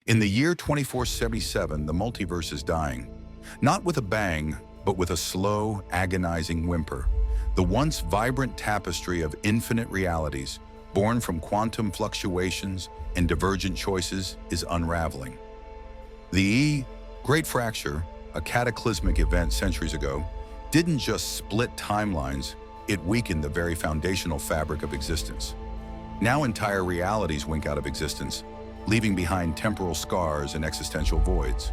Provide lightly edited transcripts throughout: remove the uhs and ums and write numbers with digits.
In the year 2477, the multiverse is dying. Not with a bang, but with a slow, agonizing whimper. The once vibrant tapestry of infinite realities, born from quantum fluctuations and divergent choices, is unraveling. The Great Fracture, a cataclysmic event centuries ago, didn't just split timelines, it weakened the very foundational fabric of existence. Now entire realities wink out of existence, leaving behind temporal scars and existential voids.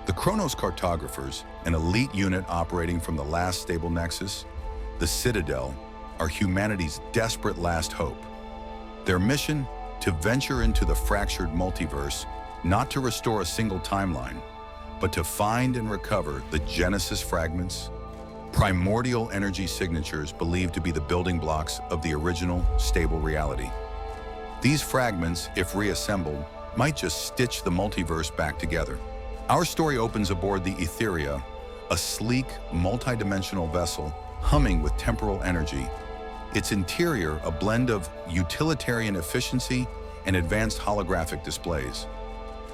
The Chronos Cartographers, an elite unit operating from the last stable nexus, the Citadel, are humanity's desperate last hope. Their mission? To venture into the fractured multiverse, not to restore a single timeline, but to find and recover the Genesis Fragments, primordial energy signatures believed to be the building blocks of the original stable reality. These fragments, if reassembled, might just stitch the multiverse back together. Our story opens aboard the Etheria, a sleek, multidimensional vessel humming with temporal energy. Its interior a blend of utilitarian efficiency and advanced holographic displays.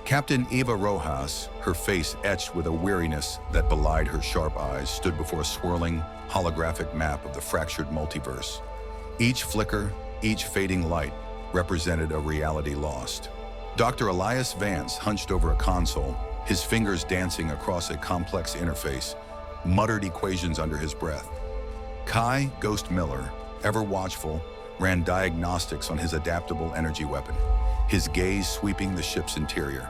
Captain Eva Rojas, her face etched with a weariness that belied her sharp eyes, stood before a swirling, holographic map of the fractured multiverse. Each flicker, each fading light, represented a reality lost. Dr. Elias Vance hunched over a console, his fingers dancing across a complex interface, muttered equations under his breath. Kai Ghost Miller, ever watchful, ran diagnostics on his adaptable energy weapon, his gaze sweeping the ship's interior.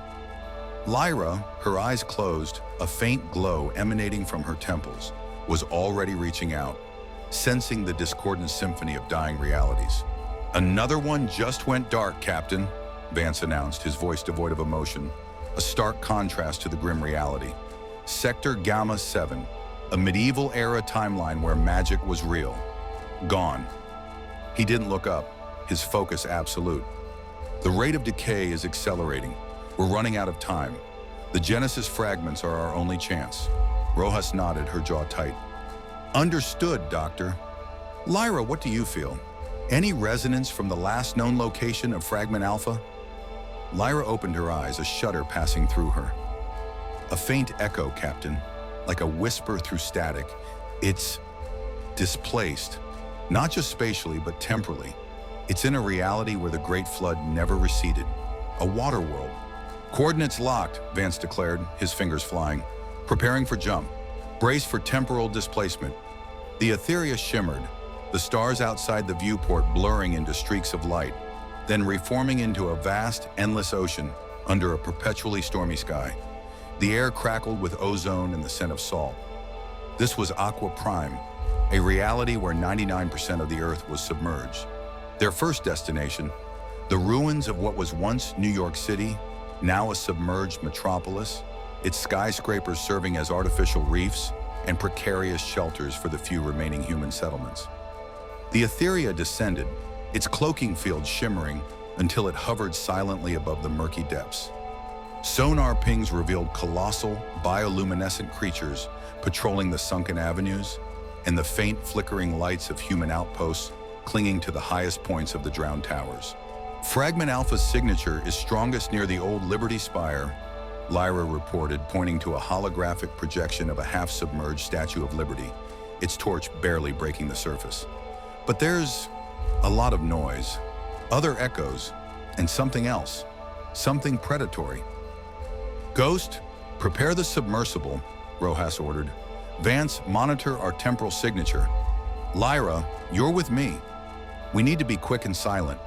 Lyra, her eyes closed, a faint glow emanating from her temples, was already reaching out, sensing the discordant symphony of dying realities. "Another one just went dark, Captain," Vance announced, his voice devoid of emotion, a stark contrast to the grim reality. "Sector Gamma 7, a medieval-era timeline where magic was real. Gone." He didn't look up, his focus absolute. "The rate of decay is accelerating. We're running out of time. The Genesis Fragments are our only chance." Rojas nodded, her jaw tight. "Understood, Doctor. Lyra, what do you feel? Any resonance from the last known location of Fragment Alpha?" Lyra opened her eyes, a shudder passing through her. "A faint echo, Captain, like a whisper through static. It's displaced, not just spatially, but temporally. It's in a reality where the Great Flood never receded. A water world." "Coordinates locked," Vance declared, his fingers flying. "Preparing for jump. Brace for temporal displacement." The Etheria shimmered, the stars outside the viewport blurring into streaks of light, then reforming into a vast, endless ocean under a perpetually stormy sky. The air crackled with ozone and the scent of salt. This was Aqua Prime, a reality where 99% of the Earth was submerged. Their first destination, the ruins of what was once New York City, now a submerged metropolis, its skyscrapers serving as artificial reefs and precarious shelters for the few remaining human settlements. The Etheria descended, its cloaking field shimmering until it hovered silently above the murky depths. Sonar pings revealed colossal, bioluminescent creatures patrolling the sunken avenues, and the faint flickering lights of human outposts clinging to the highest points of the drowned towers. "Fragment Alpha's signature is strongest near the old Liberty Spire," Lyra reported, pointing to a holographic projection of a half-submerged Statue of Liberty, its torch barely breaking the surface. "But there's a lot of noise, other echoes, and something else, something predatory." "Ghost, prepare the submersible," Rojas ordered. "Vance, monitor our temporal signature. Lyra, you're with me. We need to be quick and silent.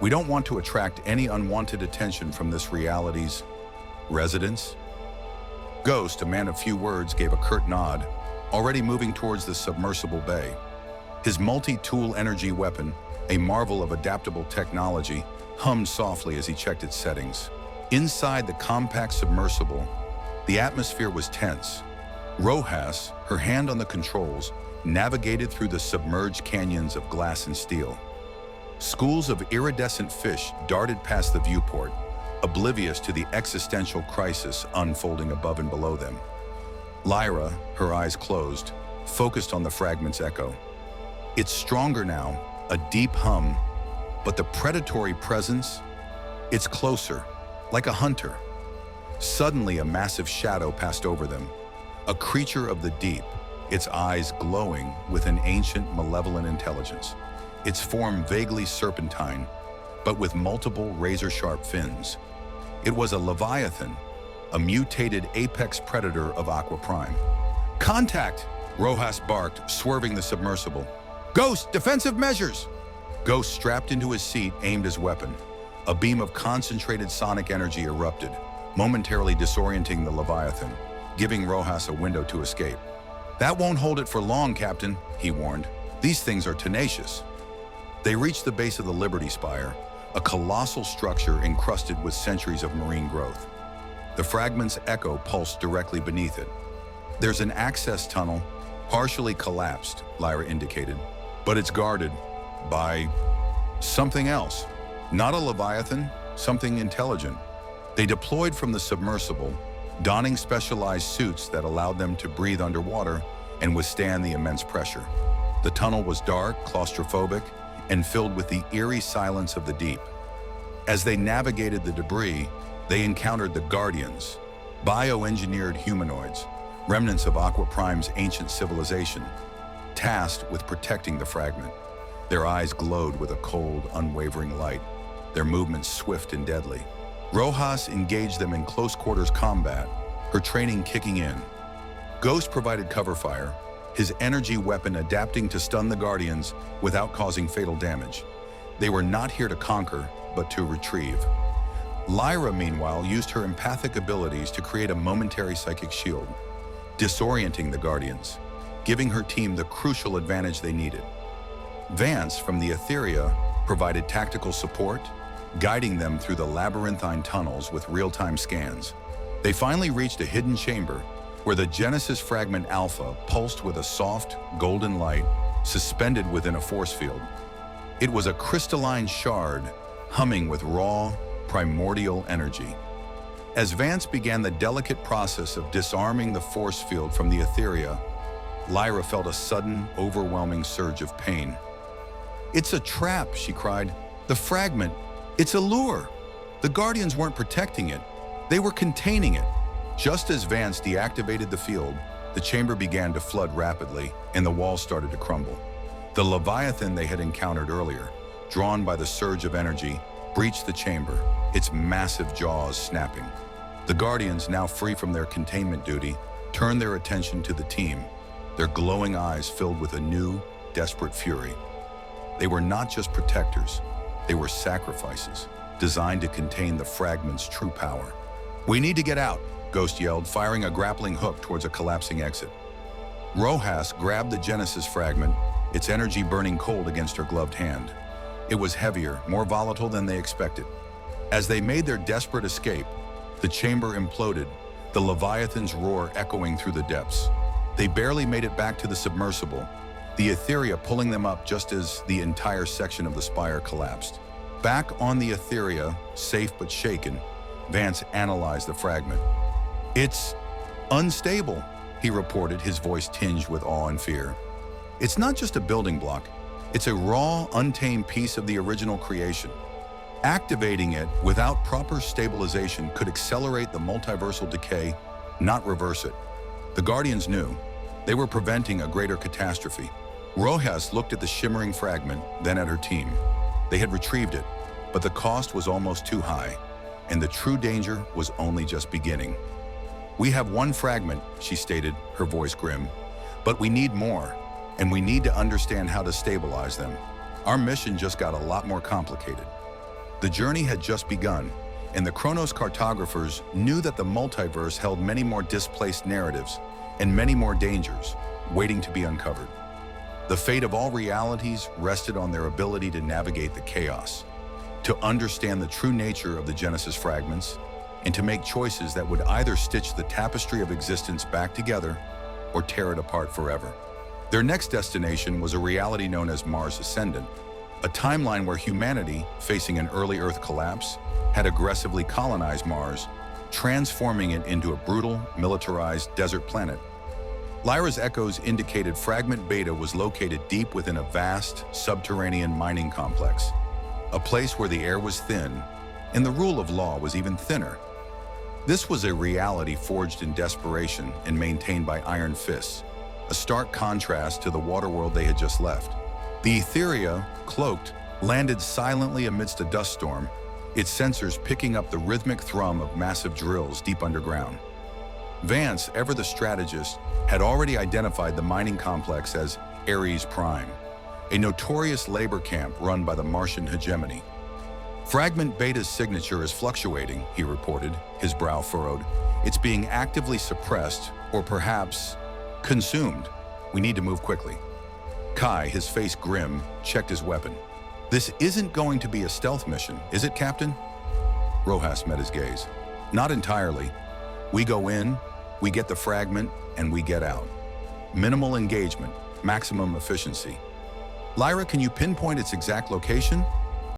We don't want to attract any unwanted attention from this reality's residents." Ghost, a man of few words, gave a curt nod, already moving towards the submersible bay. His multi-tool energy weapon, a marvel of adaptable technology, hummed softly as he checked its settings. Inside the compact submersible, the atmosphere was tense. Rojas, her hand on the controls, navigated through the submerged canyons of glass and steel. Schools of iridescent fish darted past the viewport, oblivious to the existential crisis unfolding above and below them. Lyra, her eyes closed, focused on the fragment's echo. It's stronger now, a deep hum, but the predatory presence, it's closer, like a hunter, Suddenly, a massive shadow passed over them. A creature of the deep, its eyes glowing with an ancient, malevolent intelligence. Its form vaguely serpentine, but with multiple razor-sharp fins. It was a Leviathan, a mutated apex predator of Aqua Prime. "Contact!" Rojas barked, swerving the submersible. "Ghost, defensive measures!" Ghost, strapped into his seat, aimed his weapon. A beam of concentrated sonic energy erupted, momentarily disorienting the Leviathan, giving Rojas a window to escape. "That won't hold it for long, Captain," he warned. "These things are tenacious." They reached the base of the Liberty Spire, a colossal structure encrusted with centuries of marine growth. The fragment's echo pulsed directly beneath it. "There's an access tunnel, partially collapsed," Lyra indicated, "but it's guarded by something else. Not a Leviathan, something intelligent." They deployed from the submersible, donning specialized suits that allowed them to breathe underwater and withstand the immense pressure. The tunnel was dark, claustrophobic, and filled with the eerie silence of the deep. As they navigated the debris, they encountered the Guardians, bioengineered humanoids, remnants of Aqua Prime's ancient civilization, tasked with protecting the fragment. Their eyes glowed with a cold, unwavering light, their movements swift and deadly. Rojas engaged them in close-quarters combat, her training kicking in. Ghost provided cover fire, his energy weapon adapting to stun the Guardians without causing fatal damage. They were not here to conquer, but to retrieve. Lyra, meanwhile, used her empathic abilities to create a momentary psychic shield, disorienting the Guardians, giving her team the crucial advantage they needed. Vance, from the Etheria, provided tactical support, guiding them through the labyrinthine tunnels with real-time scans. They finally reached a hidden chamber where the Genesis Fragment Alpha pulsed with a soft, golden light suspended within a force field. It was a crystalline shard humming with raw, primordial energy. As Vance began the delicate process of disarming the force field from the Etheria, Lyra felt a sudden, overwhelming surge of pain. "It's a trap," she cried. "The fragment, it's a lure. The Guardians weren't protecting it. They were containing it." Just as Vance deactivated the field, the chamber began to flood rapidly and the walls started to crumble. The Leviathan they had encountered earlier, drawn by the surge of energy, breached the chamber, its massive jaws snapping. The Guardians, now free from their containment duty, turned their attention to the team, their glowing eyes filled with a new, desperate fury. They were not just protectors, they were sacrifices, designed to contain the fragment's true power. "We need to get out," Ghost yelled, firing a grappling hook towards a collapsing exit. Rojas grabbed the Genesis fragment, its energy burning cold against her gloved hand. It was heavier, more volatile than they expected. As they made their desperate escape, the chamber imploded, the Leviathan's roar echoing through the depths. They barely made it back to the submersible, the Etheria pulling them up just as the entire section of the spire collapsed. Back on the Etheria, safe but shaken, Vance analyzed the fragment. "It's unstable," he reported, his voice tinged with awe and fear. "It's not just a building block. It's a raw, untamed piece of the original creation. Activating it without proper stabilization could accelerate the multiversal decay, not reverse it." The Guardians knew. They were preventing a greater catastrophe. Rojas looked at the shimmering fragment, then at her team. They had retrieved it, but the cost was almost too high, and the true danger was only just beginning. "We have one fragment," she stated, her voice grim, "but we need more, and we need to understand how to stabilize them. Our mission just got a lot more complicated." The journey had just begun, and the Chronos Cartographers knew that the multiverse held many more displaced narratives and many more dangers waiting to be uncovered. The fate of all realities rested on their ability to navigate the chaos, to understand the true nature of the Genesis fragments, and to make choices that would either stitch the tapestry of existence back together or tear it apart forever. Their next destination was a reality known as Mars Ascendant, a timeline where humanity, facing an early Earth collapse, had aggressively colonized Mars, transforming it into a brutal, militarized desert planet. Lyra's echoes indicated Fragment Beta was located deep within a vast, subterranean mining complex, a place where the air was thin and the rule of law was even thinner. This was a reality forged in desperation and maintained by iron fists, a stark contrast to the waterworld they had just left. The Etheria, cloaked, landed silently amidst a dust storm, its sensors picking up the rhythmic thrum of massive drills deep underground. Vance, ever the strategist, had already identified the mining complex as Ares Prime, a notorious labor camp run by the Martian Hegemony. Fragment Beta's signature is fluctuating, he reported, his brow furrowed. It's being actively suppressed, or perhaps consumed. We need to move quickly. Kai, his face grim, checked his weapon. This isn't going to be a stealth mission, is it, Captain? Rojas met his gaze. Not entirely. We go in, we get the fragment, and we get out. Minimal engagement, maximum efficiency. Lyra, can you pinpoint its exact location?